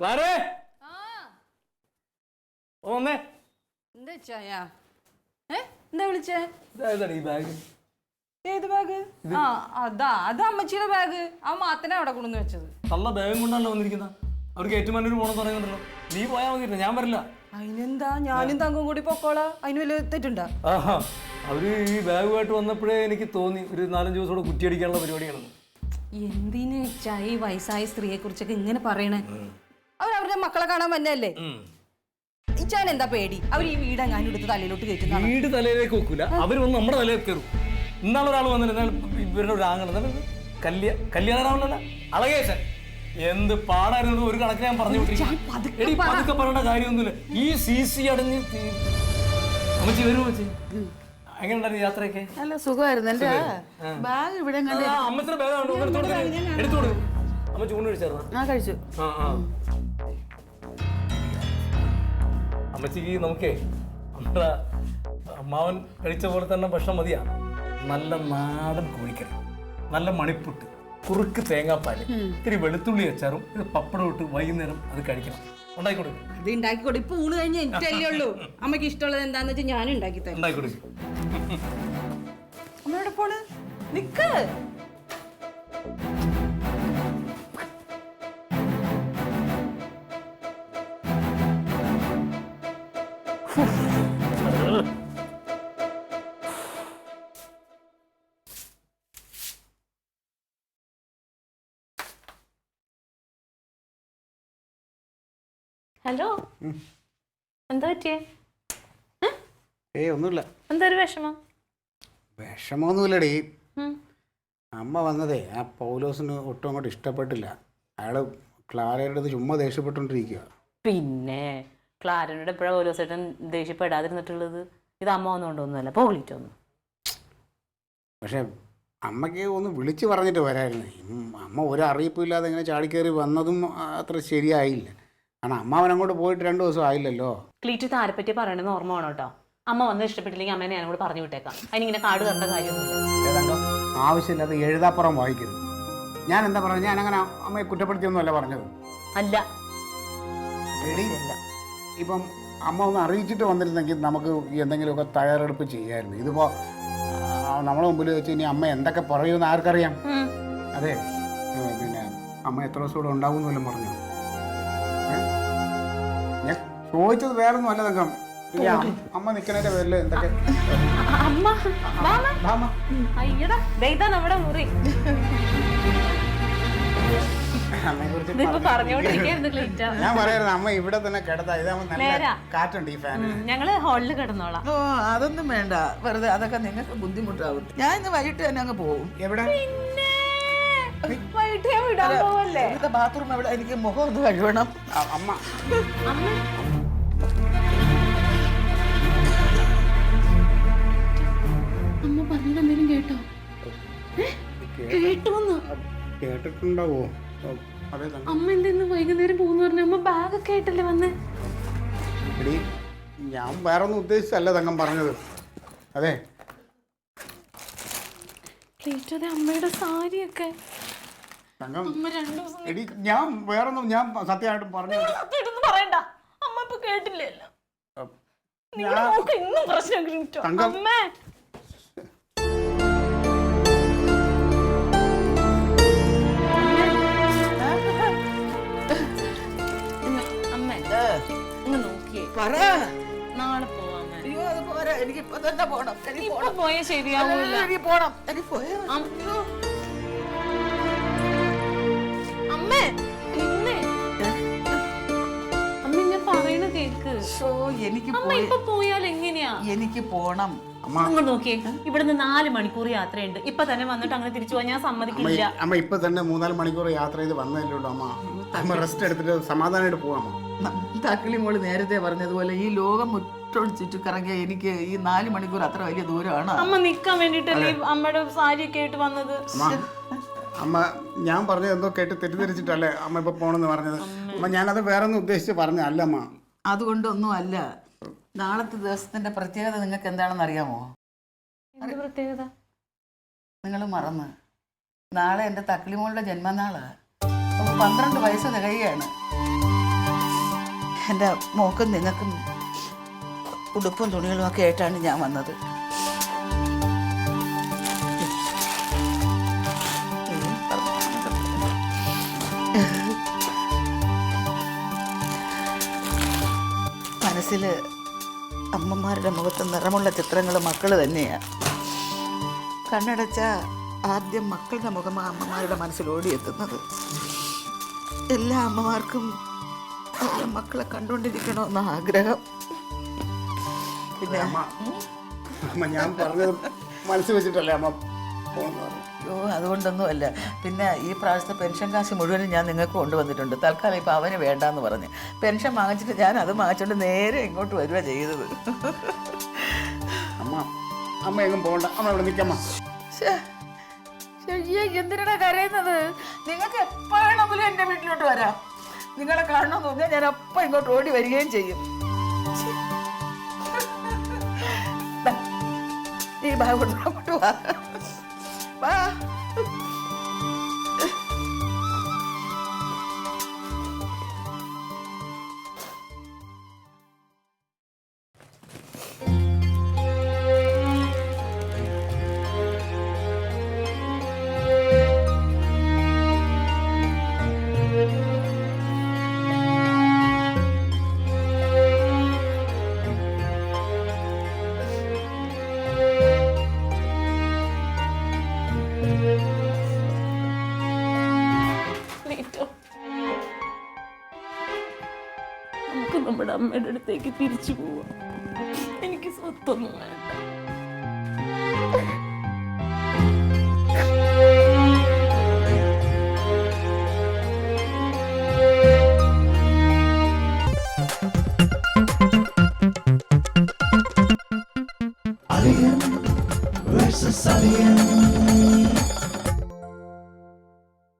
ക്ലാരേ ഓ വന്നേ. എന്താ ചായ? എന്താ വിളിച്ചേ? ഈ ബാഗ്. ഏത് ബാഗ്? ആ അതാ, അത് അമ്മച്ചിയുടെ ബാഗ്. ആ മാത്തനെ അവിടെ കൊണ്ടുവന്ന് വെച്ചത്. നല്ല ബാഗും കൊണ്ടാണല്ലോ വന്നിരിക്കുന്ന. അവർക്ക് ഏറ്റുമാനൂർ പോകണമെന്ന് പറയുന്നുണ്ടല്ലോ. നീ പോയാൽ മതി, ഞാൻ വരില്ല. അതിനെന്താ, ഞാനും തങ്കം കൂടി പൊക്കോളാ. അതിന് വലിയ തെറ്റുണ്ടാ? ആഹാ, അവര് ഈ ബാഗുമായിട്ട് വന്നപ്പോഴേ എനിക്ക് തോന്നി ഒരു 4-5 ദിവസം കൂടെ കുറ്റിയടിക്കാനുള്ള പരിപാടിയാണെന്ന്. എന്തിന് ചായ ഈ വയസ്സായ സ്ത്രീയെ കുറിച്ചൊക്കെ ഇങ്ങനെ പറയണേ? അവരവരുടെ മക്കളെ കാണാൻ വന്നല്ലേ. ഇച്ചാൻ എന്താ പേടി? അവർ ഈ വീട് എങ്ങാനും എടുത്ത് തലയിലോട്ട് കയറ്റുന്ന. വീട് തലയിലേക്ക് വെക്കൂല, അവര് വന്ന് നമ്മുടെ തലയിൽ കയറും. ഇന്നാളെ ഒരാൾ വന്നില്ല, ഇവരുടെ ഒരു ആങ്ങള കല്യാണരാമനല്ല അളകേശൻ. എന്ത് പാടായിരുന്നു, ഒരു കണക്കിന് ഞാൻ പറഞ്ഞു വിട്ടിരിക്കും. പതുക്കെ പറയേണ്ട കാര്യമൊന്നുമില്ല. ഈ CC അടഞ്ഞ് അമ്മച്ചി വരും. അമ്മച്ചി എങ്ങനെയുണ്ടായിരുന്നു യാത്രയൊക്കെ? നല്ല സുഖമായിരുന്നു. എന്റെ ബാഗ് ഇവിടെ അമ്മച്ചിയുടെ ബാഗ് എടുത്തോളൂ. അമ്മച്ചി ഊണ് കഴിച്ചായിരുന്നോ? ഞാൻ കഴിച്ചു. അമ്മച്ചിക്ക് നമുക്കേ നമ്മുടെ അമ്മാവൻ കഴിച്ച പോലെ തന്നെ ഭക്ഷണം മതിയാ. നല്ല നാടൻ കോഴിക്കറി, നല്ല മണിപ്പുട്ട്, കുറുക്ക് തേങ്ങാപ്പാല്, ഇത്തിരി വെളുത്തുള്ളി അച്ചാറും ഇത് പപ്പടം ഇട്ട് വൈകുന്നേരം അത് കഴിക്കണം. ഉണ്ടായിക്കോട്ടെ. അത് ഉണ്ടാക്കിക്കോട്ടെ. ഇപ്പൊ ഊണ് കഴിഞ്ഞ് എനിക്കല്ലേ ഉള്ളൂ. അമ്മക്ക് ഇഷ്ടമുള്ളത് എന്താന്ന് വെച്ചാൽ ഞാനും ഉണ്ടാക്കി തരാം. ഉണ്ടായിക്കോട്ടെ. അമ്മയോടെ പോണ് നിക്ക്. ഹലോ, എന്താ പറ്റിയേ? ഒന്നുമില്ല. എന്താ ഒരു വിഷമം? വിഷമമൊന്നുമില്ലടേ. അമ്മ വന്നതേ ആ പൗലോസിന് ഒട്ടും അങ്ങോട്ട് ഇഷ്ടപ്പെട്ടില്ല. അയാള് ക്ലാരയുടെ അടുത്ത് ചുമ്മാ ദേഷ്യപ്പെട്ടുകൊണ്ടിരിക്കുക. പിന്നെ ക്ലാരനോട് എപ്പോഴാണ് പൗലോസേട്ടൻ ദേഷ്യപ്പെടാതിരുന്നിട്ടുള്ളത്? ഇത് അമ്മ വന്നുകൊണ്ടൊന്നുമല്ല, പോളിറ്റൊന്നും. പക്ഷെ അമ്മയ്ക്ക് ഒന്ന് വിളിച്ച് പറഞ്ഞിട്ട് വരായിരുന്നു. അമ്മ ഒരു അറിയിപ്പില്ലാതെ ഇങ്ങനെ ചാടിക്കയറി വന്നതും അത്ര ശരിയായില്ല. കാരണം അമ്മ അവനങ്ങോട്ട് പോയിട്ട് 2 ദിവസം ആയില്ലല്ലോ. ക്ലീറ്റ് താരപ്പറ്റി പറയണമെന്ന് ഓർമ്മ വേണം കേട്ടോ. അമ്മ വന്ന് ഇഷ്ടപ്പെട്ടില്ലെങ്കിൽ അമ്മേനെ ഞാനും കൂടെ പറഞ്ഞു വിട്ടേക്കാം. അതിനിങ്ങനെ കാട് തരേണ്ട കാര്യമൊന്നുമില്ല. ഏതാണ്ടോ ആവശ്യമില്ലാതെ എഴുതാപ്പുറം വായിക്കരുത്. ഞാൻ എന്താ പറഞ്ഞത്? ഞാൻ അങ്ങനെ അമ്മയെ കുറ്റപ്പെടുത്തിയൊന്നുമല്ല പറഞ്ഞത്. അല്ല, ഇപ്പം അമ്മ ഒന്ന് അറിയിച്ചിട്ട് വന്നിരുന്നെങ്കിൽ നമുക്ക് എന്തെങ്കിലുമൊക്കെ തയ്യാറെടുപ്പ് ചെയ്യാമായിരുന്നു. ഇതിപ്പോൾ നമ്മളെ മുമ്പിൽ വെച്ച് ഇനി അമ്മ എന്തൊക്കെ പറയുമെന്ന് ആർക്കറിയാം? അതെ, പിന്നെ അമ്മ എത്ര ദിവസം കൂടെ ഉണ്ടാവും എന്നെല്ലാം പറഞ്ഞു. ഞാൻ ചോദിച്ചത് വേറൊന്നും അല്ല തങ്കം. അമ്മ നിൽക്കുന്നതിന്റെ പേരിൽ എന്തൊക്കെ ഞാൻ പറയായിരുന്നു അമ്മ ഇവിടെ തന്നെ കിടത്താ. ഇതാവുമ്പോ നല്ല കാറ്റുണ്ട് ഈ ഫാൻ. ഞങ്ങള് ഹാളിൽ കിടന്നോളാം. ഓ അതൊന്നും വേണ്ട, വെറുതെ അതൊക്കെ നിങ്ങൾക്ക് ബുദ്ധിമുട്ടാവും. ഞാൻ ഇന്ന് വൈകിട്ട് തന്നെ അങ്ങ് പോകും. എവിടെ? ബാത്റൂം എവിടെ? എനിക്ക് മുഖം ഒന്ന് കഴുകണം. അമ്മ അമ്മ പറഞ്ഞെന്തേലും കേട്ടോ? കേട്ടിട്ടുണ്ടാവോ? അമ്മ എന്തെന്ന് വൈകുന്നേരം പോകുന്നു പറഞ്ഞു? അമ്മ ബാഗൊക്കെ ആയിട്ടല്ലേ വന്ന്? ഞാൻ വേറെ ഒന്നും ഉദ്ദേശിച്ചല്ല തങ്കം പറഞ്ഞത്. അതെ, അമ്മയുടെ സാരിയൊക്കെ എടി ഞാൻ വേറൊന്നും ഞാൻ സത്യമായിട്ടും പറഞ്ഞു പറയണ്ട. അമ്മ ഇപ്പൊ കേട്ടില്ലല്ലോ. പ്രശ്നം നാളെ പോവാം. അയ്യോ അത് പോരാ, എനിക്ക് ഇപ്പൊ തന്നെ പോണം. പോയാൽ ശരിയാവൂല. എനിക്ക് പോണം. എനിക്ക് പോയാ അമ്മേ, അമ്മ ഞാൻ പറയണ കേക്ക്. എനിക്ക് ഇപ്പൊ പോയാൽ എങ്ങനെയാ? എനിക്ക് പോണം. നിങ്ങൾ നോക്കിയേ, ഇവിടുന്ന് 4 മണിക്കൂർ യാത്രയുണ്ട്. ഇപ്പൊ തന്നെ വന്നിട്ട് അങ്ങനെ തിരിച്ചു പോവാൻ ഞാൻ സമ്മതിക്കില്ല. അമ്മ ഇപ്പൊ തന്നെ 3-4 മണിക്കൂർ യാത്ര ചെയ്ത് വന്നതല്ലേ ഉള്ളൂ. അമ്മ റെസ്റ്റ് എടുത്തിട്ട് സമാധാനമായിട്ട് പോവാം. തക്കിളി മോള് നേരത്തെ പറഞ്ഞതുപോലെ ഈ ലോകം മുറ്റോട് ചുറ്റിക്കറങ്ങിയ എനിക്ക് ഈ 4 മണിക്കൂർ അത്ര വലിയ ദൂരമാണ്. അമ്മ നിക്കാൻ വേണ്ടിട്ടല്ലേ അമ്മയുടെ സാരിയൊക്കെ ആയിട്ട് വന്നത്? അമ്മ ഞാൻ പറഞ്ഞത് എന്തോ കേട്ട് തെറ്റിദ്ധരിച്ചിട്ടല്ലേ അമ്മ ഇപ്പൊ പോണെന്ന് പറഞ്ഞത്. അമ്മ ഞാനത് വേറെ ഒന്നും ഉദ്ദേശിച്ച് പറഞ്ഞല്ല അമ്മ. അതുകൊണ്ടൊന്നും അല്ല. നാളത്തെ ദിവസത്തിന്റെ പ്രത്യേകത നിങ്ങൾക്ക് എന്താണെന്ന് അറിയാമോ? പ്രത്യേകത നിങ്ങൾ മറന്ന്. നാളെ എൻ്റെ തക്കിളിമോളുടെ ജന്മനാള്. 12 വയസ്സ് തികയാണ്. എൻ്റെ മോക്കും നിങ്ങൾക്കും ഉടുപ്പും തുണികളും ഒക്കെ ആയിട്ടാണ് ഞാൻ വന്നത്. മനസ്സിൽ അമ്മമാരുടെ മുഖത്ത് നിറമുള്ള ചിത്രങ്ങൾ മക്കൾ തന്നെയാണ്. കണ്ണടച്ച ആദ്യം മക്കളുടെ മുഖമാണ് അമ്മമാരുടെ മനസ്സിൽ ഓടിയെത്തുന്നത്. എല്ലാ അമ്മമാർക്കും അവരുടെ മക്കളെ കണ്ടുകൊണ്ടിരിക്കണമെന്ന ആഗ്രഹം. പിന്നെ അമ്മ ഞാൻ പറഞ്ഞത് മനസ്സിൽ വെച്ചിട്ടല്ലേ അമ്മ പോണെന്ന് പറഞ്ഞു. അയ്യോ അതുകൊണ്ടൊന്നുമല്ല. പിന്നെ ഈ പ്രാവശ്യത്തെ പെൻഷൻ കാശ് മുഴുവനും ഞാൻ നിങ്ങൾക്ക് കൊണ്ടുവന്നിട്ടുണ്ട്. തൽക്കാലം ഇപ്പം അവന് വേണ്ടാന്ന് പറഞ്ഞ് പെൻഷൻ വാങ്ങിച്ചിട്ട് ഞാൻ അത് വാങ്ങിച്ചുകൊണ്ട് നേരെ ഇങ്ങോട്ട് വരിക ചെയ്തത്. അമ്മ എങ്ങും പോകണ്ട, അമ്മ ഇവിടെ നിൽക്കമ്മ. എന്തിനാ കരയുന്നത്? നിങ്ങൾക്ക് എപ്പോഴാണെങ്കിലും എൻ്റെ വീട്ടിലോട്ട് വരാം. നിങ്ങളെ കാണണമെന്ന് പറഞ്ഞാൽ ഞാൻ അപ്പം ഇങ്ങോട്ട് ഓടി വരികയും ചെയ്യും. ഈ ഭാഗം അങ്ങോട്ട് വാ. വാ. നമുക്ക് നമ്മുടെ അമ്മയുടെ അടുത്തേക്ക് തിരിച്ചു പോവാം. എനിക്ക് സ്വത്തൊന്നും വേണ്ട. Alien versus Alien.